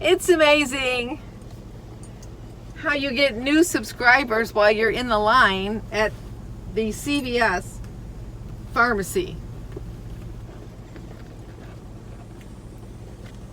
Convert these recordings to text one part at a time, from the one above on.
It's amazing how you get new subscribers while you're in the line at the CVS pharmacy.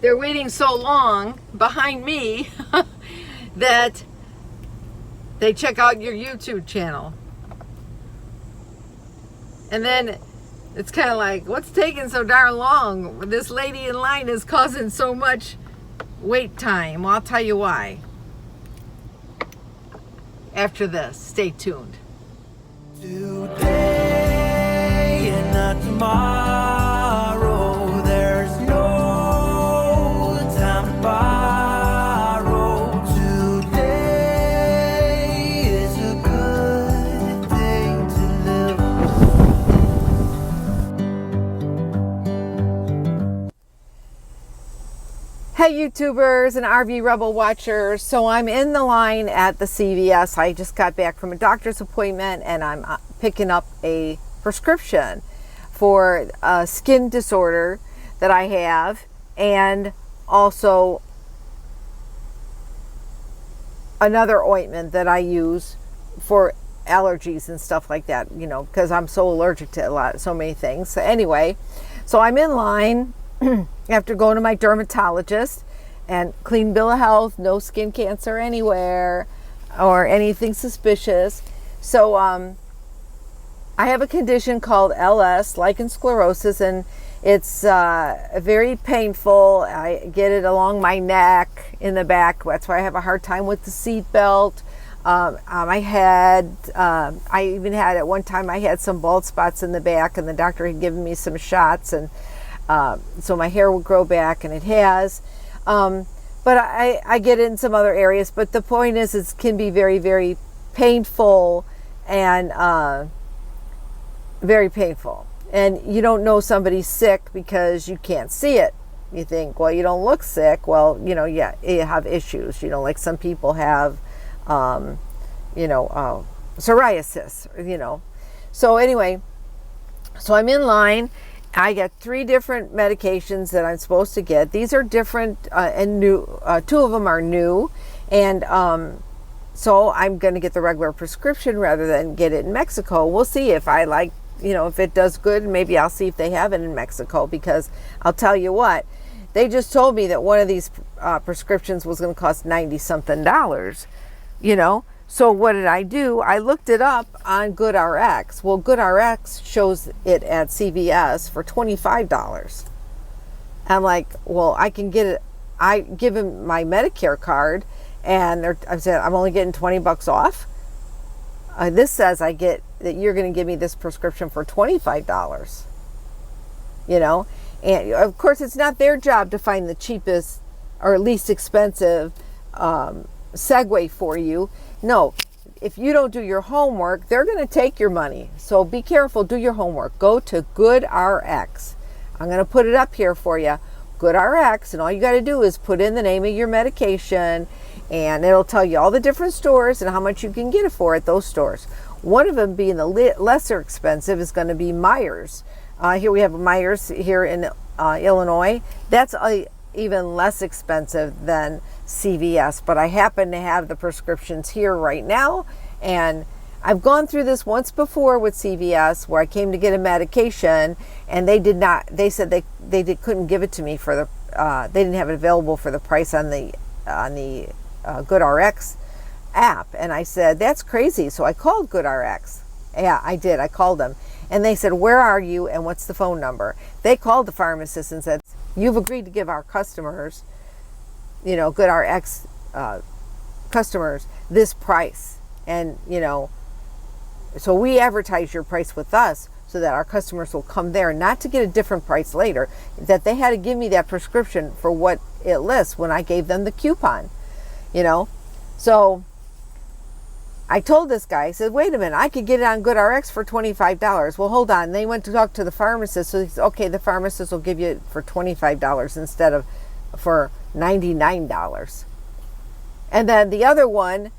They're waiting so long behind me that they check out your YouTube channel. And then it's kind of like, what's taking so darn long? This lady in line is causing so much wait time. Well, I'll tell you why. After this, stay tuned. Today and not tomorrow, there's no time to borrow. Today is a good day to live. Hey YouTubers and RV Rebel watchers. So I'm in the line at the CVS. I just got back from a doctor's appointment and I'm picking up a prescription for a skin disorder that I have, and also another ointment that I use for allergies and stuff like that, you know, because I'm so allergic to so many things. So anyway, so I'm in line after going to my dermatologist, and clean bill of health, no skin cancer anywhere or anything suspicious. So I have a condition called LS, lichen sclerosis, and it's very painful. I get it along my neck, in the back. That's why I have a hard time with the seat belt. My head, I even had at one time, I had some bald spots in the back, and the doctor had given me some shots, and so my hair will grow back, and it has. But I get it in some other areas. But the point is, it can be very, very painful, and very painful. And you don't know somebody's sick because you can't see it. You think, well, you don't look sick. Well, you know, yeah, you have issues. You know, like some people have, psoriasis, you know. So anyway, so I'm in line. I get 3 different medications that I'm supposed to get. These are different and new. 2 of them are new. And so I'm going to get the regular prescription rather than get it in Mexico. We'll see if I like, you know, if it does good. Maybe I'll see if they have it in Mexico, because I'll tell you what, they just told me that one of these prescriptions was going to cost $90-something, you know. So what did I do? I looked it up on GoodRx. Well, GoodRx shows it at CVS for $25. I'm like, well, I can get it. I give him my Medicare card, and I said, I'm only getting $20 off. This says I get that you're going to give me this prescription for $25. You know, and of course, it's not their job to find the cheapest or least expensive segue for you. No, if you don't do your homework, they're going to take your money. So be careful, do your homework. Go to GoodRx. I'm going to put it up here for you. GoodRx, and all you got to do is put in the name of your medication, and it'll tell you all the different stores and how much you can get it for at those stores. One of them, being the lesser expensive, is going to be Myers. Here we have Myers here in Illinois. That's even less expensive than CVS, but I happen to have the prescriptions here right now, and I've gone through this once before with CVS, where I came to get a medication, and they said they couldn't give it to me for the they didn't have it available for the price on the GoodRx app. And I said, that's crazy. So I called GoodRx. Yeah, I did. I called them, and they said, where are you and what's the phone number? They called the pharmacist and said, you've agreed to give our customers, you know, GoodRx customers, this price. And, you know, so we advertise your price with us so that our customers will come there, not to get a different price later. That they had to give me that prescription for what it lists when I gave them the coupon, you know. So I told this guy, I said, wait a minute, I could get it on GoodRx for $25. Well, hold on. They went to talk to the pharmacist. So he said, okay, the pharmacist will give you it for $25 instead of for $99. And then the other one,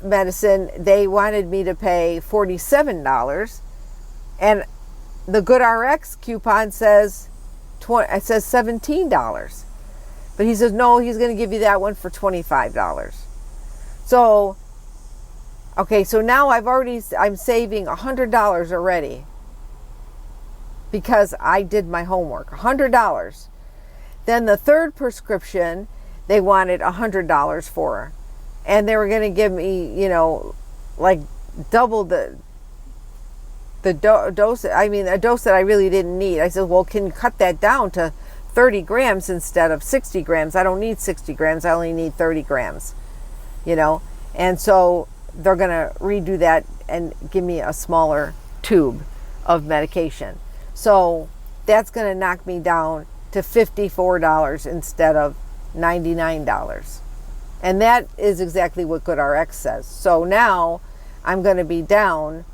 medicine, they wanted me to pay $47. And the GoodRx coupon says $17. But he says, no, he's going to give you that one for $25. So, okay, so now I'm saving $100 already because I did my homework. $100. Then the third prescription, they wanted $100 for. And they were going to give me, you know, like double the dose. I mean, a dose that I really didn't need. I said, well, can you cut that down to 30 grams instead of 60 grams? I don't need 60 grams. I only need 30 grams, you know. And so they're going to redo that and give me a smaller tube of medication. So that's going to knock me down to $54 instead of $99. And that is exactly what GoodRx says. So now I'm going to be down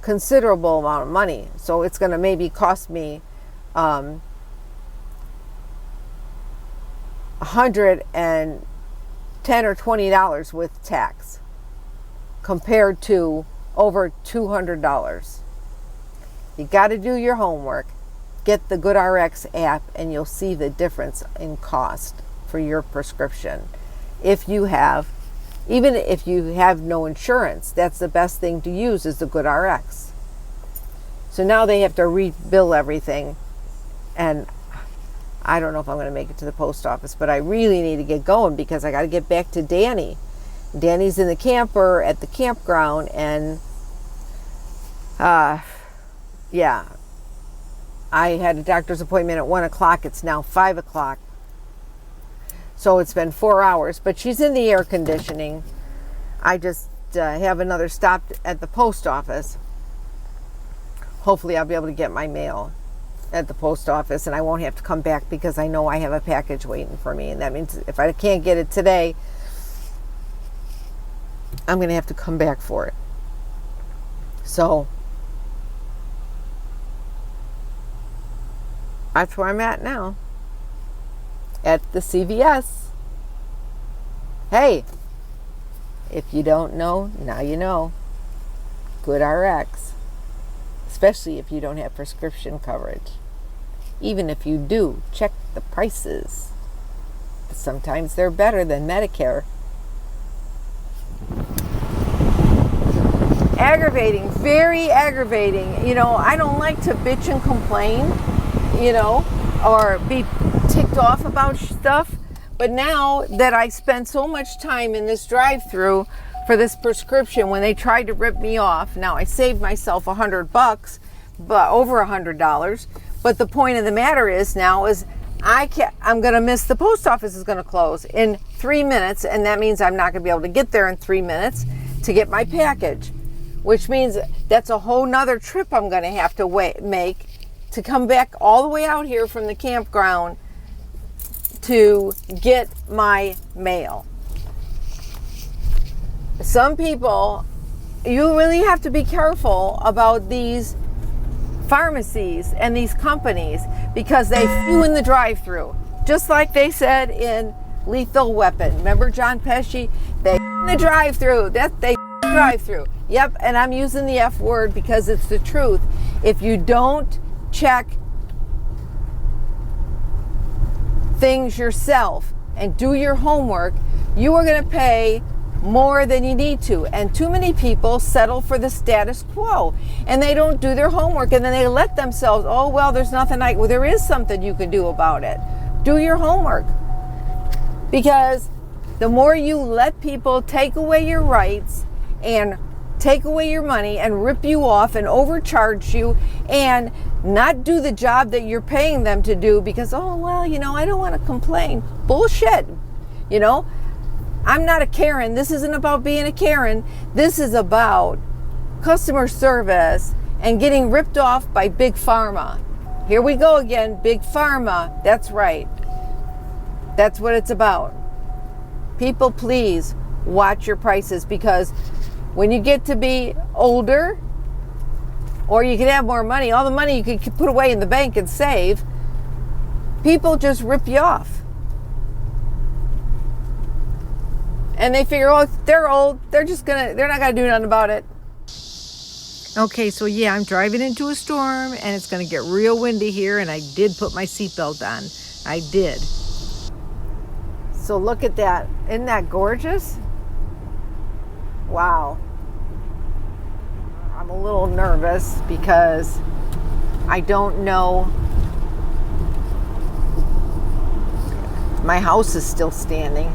considerable amount of money. So it's going to maybe cost me $110 or $20 with tax compared to over $200. You got to do your homework. Get the GoodRx app and you'll see the difference in cost for your prescription. Even if you have no insurance, that's the best thing to use is the GoodRx. So now they have to rebill everything, and I don't know if I'm going to make it to the post office, but I really need to get going because I got to get back to Danny. Danny's in the camper at the campground, and yeah, I had a doctor's appointment at 1 o'clock. It's now 5 o'clock. So it's been 4 hours, but she's in the air conditioning. I just have another stop at the post office. Hopefully I'll be able to get my mail at the post office and I won't have to come back because I know I have a package waiting for me. And that means if I can't get it today, I'm going to have to come back for it. So that's where I'm at now. At the CVS. Hey, if you don't know, now you know. GoodRx. Especially if you don't have prescription coverage. Even if you do, check the prices. Sometimes they're better than Medicare. Aggravating, very aggravating. You know, I don't like to bitch and complain, you know, or be ticked off about stuff, but now that I spent so much time in this drive-through for this prescription when they tried to rip me off, now I saved myself $100, but over $100. But the point of the matter is now is I'm going to miss, the post office is going to close in 3 minutes, and that means I'm not going to be able to get there in 3 minutes to get my package, which means that's a whole nother trip I'm going to have to make to come back all the way out here from the campground to get my mail. Some people, you really have to be careful about these pharmacies and these companies because they few in the drive-through. Just like they said in Lethal Weapon. Remember John Pesci? They in the drive-through. They drive-through. Yep, and I'm using the F word because it's the truth. If you don't check things yourself and do your homework, you are going to pay more than you need to. And too many people settle for the status quo and they don't do their homework, and then they let themselves, oh well, there's nothing well, there is something you can do about it. Do your homework, because the more you let people take away your rights and take away your money and rip you off and overcharge you and not do the job that you're paying them to do because, oh, well, you know, I don't want to complain. Bullshit. You know, I'm not a Karen. This isn't about being a Karen. This is about customer service and getting ripped off by Big Pharma. Here we go again, Big Pharma. That's right. That's what it's about. People, please watch your prices, because when you get to be older, or you can have more money, all the money you could put away in the bank and save, people just rip you off. And they figure, oh, they're old, they're not gonna do nothing about it. Okay, so yeah, I'm driving into a storm and it's gonna get real windy here, and I did put my seatbelt on. I did. So look at that. Isn't that gorgeous? Wow. I'm a little nervous because I don't know. My house is still standing.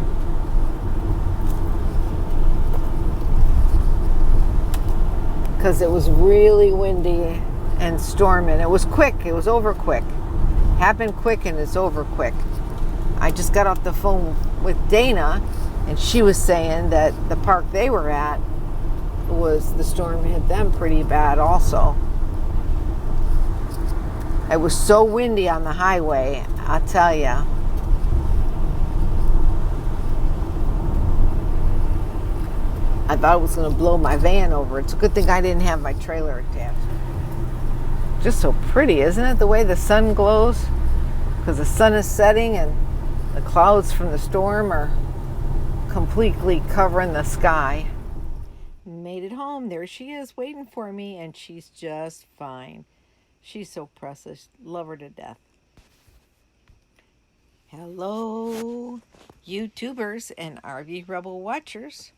Because it was really windy and storming. It was quick. It was over quick. Happened quick and it's over quick. I just got off the phone with Dana and she was saying that the park they were at was, the storm hit them pretty bad also. It was so windy on the highway, I'll tell ya. I thought it was going to blow my van over. It's a good thing I didn't have my trailer attached. Just so pretty, isn't it? The way the sun glows. Because the sun is setting and the clouds from the storm are completely covering the sky. Made it home. There she is waiting for me, and she's just fine. She's so precious. Love her to death. Hello, YouTubers and RVRebel watchers.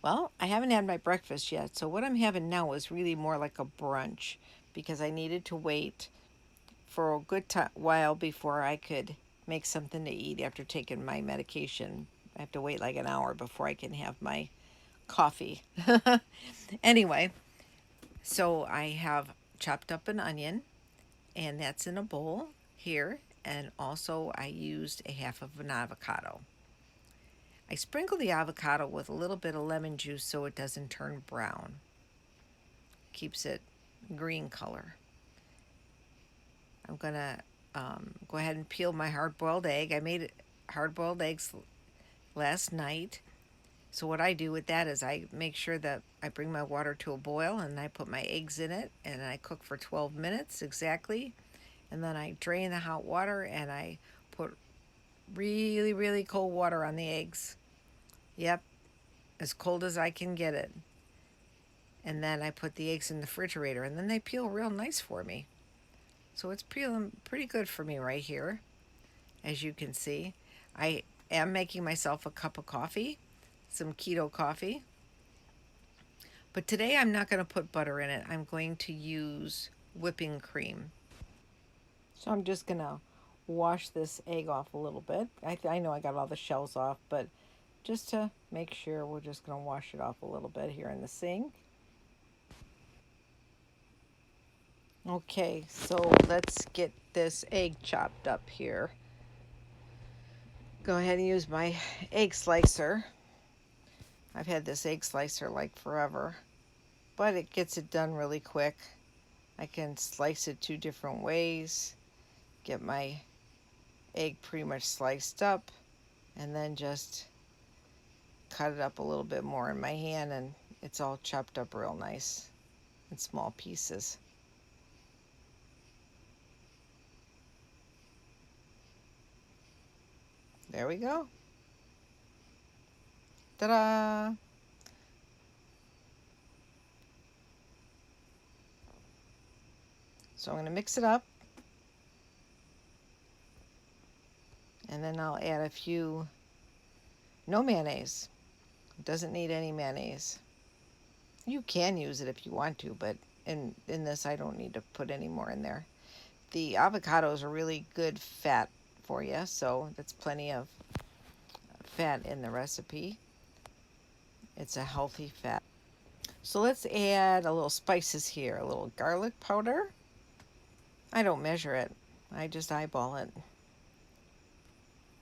Well, I haven't had my breakfast yet, so what I'm having now is really more like a brunch because I needed to wait for a good while before I could make something to eat after taking my medication. I have to wait like an hour before I can have my coffee. Anyway, so I have chopped up an onion, and that's in a bowl here, and also I used a half of an avocado. I sprinkle the avocado with a little bit of lemon juice so it doesn't turn brown. Keeps it green color. I'm going to go ahead and peel my hard-boiled egg. I made hard-boiled eggs last night. So what I do with that is I make sure that I bring my water to a boil and I put my eggs in it and I cook for 12 minutes exactly. And then I drain the hot water and I put really, really cold water on the eggs. Yep, as cold as I can get it. And then I put the eggs in the refrigerator and then they peel real nice for me. So it's peeling pretty good for me right here. As you can see, I am making myself a cup of coffee, some keto coffee. But today I'm not going to put butter in it. I'm going to use whipping cream. So I'm just going to wash this egg off a little bit. I know I got all the shells off, but just to make sure, we're just going to wash it off a little bit here in the sink. Okay, so let's get this egg chopped up here. Go ahead and use my egg slicer. I've had this egg slicer like forever, but it gets it done really quick. I can slice it 2 different ways, get my egg pretty much sliced up, and then just cut it up a little bit more in my hand, and it's all chopped up real nice in small pieces. There we go. Ta-da! So I'm going to mix it up. And then I'll add a few, no mayonnaise. It doesn't need any mayonnaise. You can use it if you want to, but in this I don't need to put any more in there. The avocados are really good fat for you, so that's plenty of fat in the recipe. It's a healthy fat. So let's add a little spices here. A little garlic powder. I don't measure it. I just eyeball it.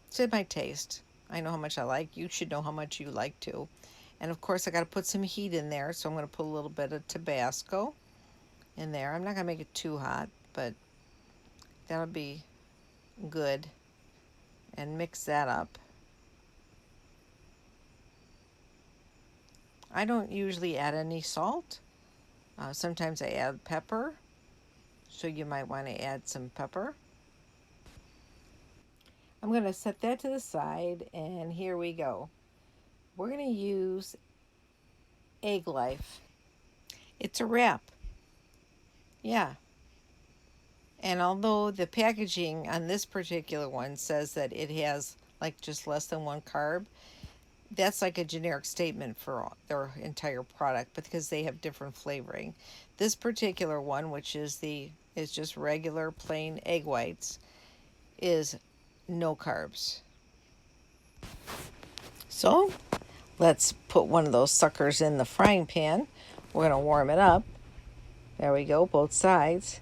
It's in my taste. I know how much I like. You should know how much you like too. And of course I got to put some heat in there, so I'm going to put a little bit of Tabasco in there. I'm not going to make it too hot, but that'll be good. And mix that up. I don't usually add any salt. Sometimes I add pepper, so you might want to add some pepper. I'm going to set that to the side, and here we go. We're going to use RVlife. It's a wrap. Yeah. And although the packaging on this particular one says that it has like just less than 1 carb. That's like a generic statement for their entire product, because they have different flavoring. This particular one, which is just regular plain egg whites, is no carbs. So let's put one of those suckers in the frying pan. We're going to warm it up. There we go, both sides.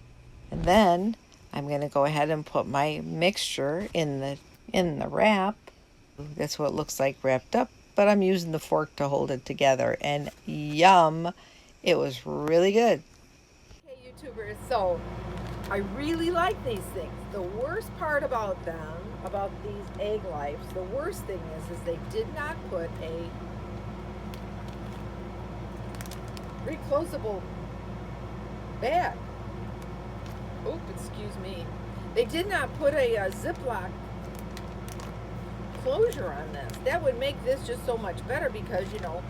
And then I'm going to go ahead and put my mixture in the wrap. That's what it looks like wrapped up, but I'm using the fork to hold it together. And yum, it was really good. Hey YouTubers, so I really like these things. The worst part about them, about these egg lifes, the worst thing is they did not put a reclosable bag. Oop, excuse me. They did not put a Ziploc closure on this. That would make this just so much better, because you know,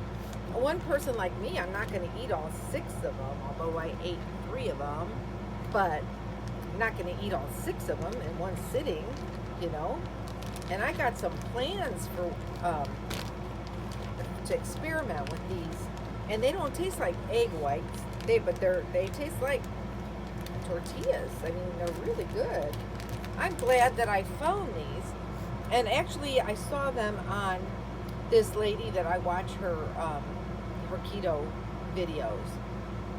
one person like me, I'm not going to eat all 6 of them, although I ate 3 of them, but I'm not going to eat all 6 of them in one sitting, you know. And I got some plans for to experiment with these, and they don't taste like egg whites, but they taste like tortillas. I mean, they're really good. I'm glad that I found these. And actually, I saw them on this lady that I watch her keto videos,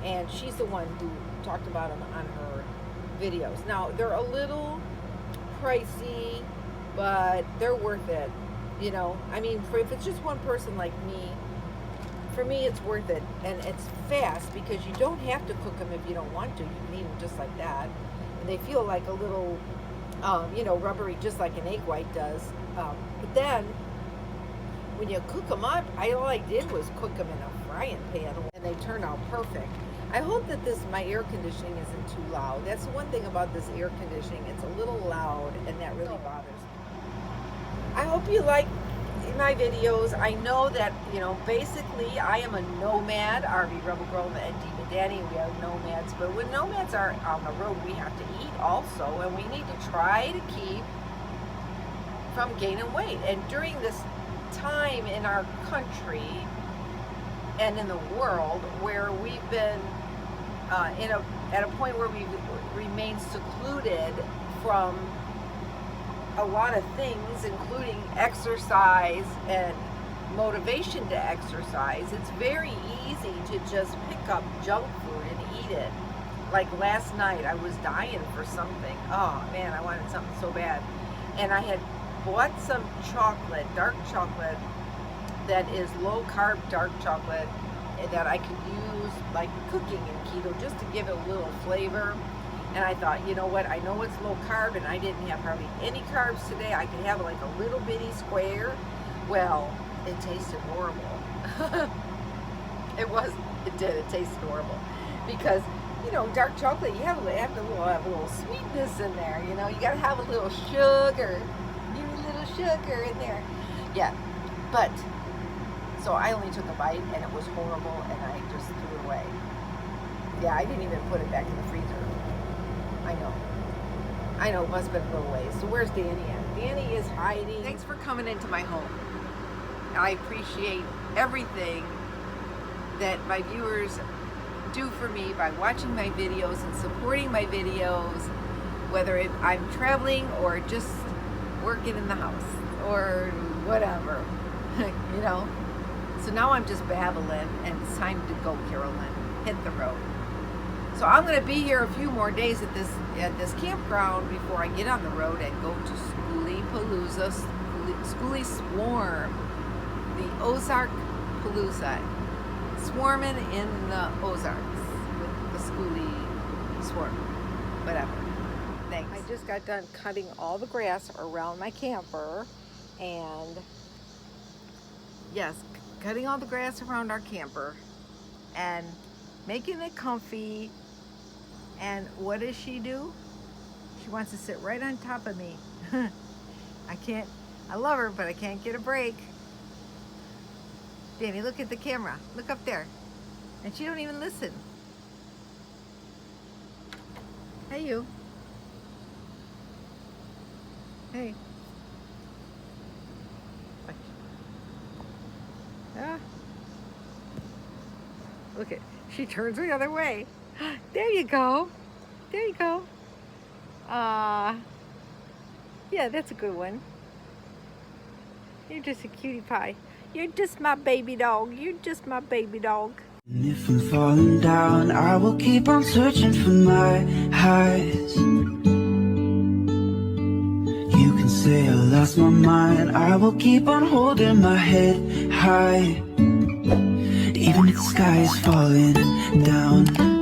and she's the one who talked about them on her videos. Now, they're a little pricey, but they're worth it. You know, I mean, if it's just one person like me, for me, it's worth it. And it's fast, because you don't have to cook them if you don't want to. You can eat them just like that. And they feel like a little, you know, rubbery, just like an egg white does. But then, when you cook them up, all I did was cook them in a frying pan, and they turned out perfect. I hope that my air conditioning isn't too loud. That's the one thing about this air conditioning. It's a little loud, and that really bothers me. I hope you like my videos. I know that, you know, basically I am a nomad, RVRebel Girl and Diva Danni. We are nomads, but when nomads are on the road, we have to eat also, and we need to try to keep from gaining weight. And during this time in our country and in the world where we've been at a point where we've remained secluded from a lot of things, including exercise and motivation to exercise, it's very easy to just pick up junk food and eat it. Like last night, I was dying for something. Oh man, I wanted something so bad. And I had bought some chocolate, dark chocolate, that is low carb dark chocolate, that I could use like cooking in keto, just to give it a little flavor. And I thought, you know what, I know it's low carb, and I didn't have hardly any carbs today. I could have like a little bitty square. Well, it tasted horrible. It tasted horrible. Because, you know, dark chocolate, you have a little sweetness in there, you know. You gotta have a little sugar. You need a little sugar in there. Yeah, but, so I only took a bite, and it was horrible, and I just threw it away. Yeah, I didn't even put it back in the freezer. I know, it must have been a little ways. So where's Danny at? Danny is hiding. Thanks for coming into my home. I appreciate everything that my viewers do for me by watching my videos and supporting my videos, whether I'm traveling or just working in the house or whatever, you know. So now I'm just babbling, and it's time to go, Carolyn. Hit the road. So I'm going to be here a few more days at this campground before I get on the road and go to Schoolie Swarm, the Ozark Palooza, swarming in the Ozarks with the Schoolie Swarm, whatever. Thanks. I just got done cutting all the grass around my camper, and yes, cutting all the grass around our camper and making it comfy. And what does she do? She wants to sit right on top of me. I love her, but I can't get a break. Danny, look at the camera. Look up there. And she don't even listen. Hey, you. Hey. Ah. Look at, she turns the other way. There you go. There you go. Yeah, that's a good one. You're just a cutie pie. You're just my baby dog. You're just my baby dog. And if I'm falling down, I will keep on searching for my highs. You can say I lost my mind, I will keep on holding my head high. Even if the sky is falling down.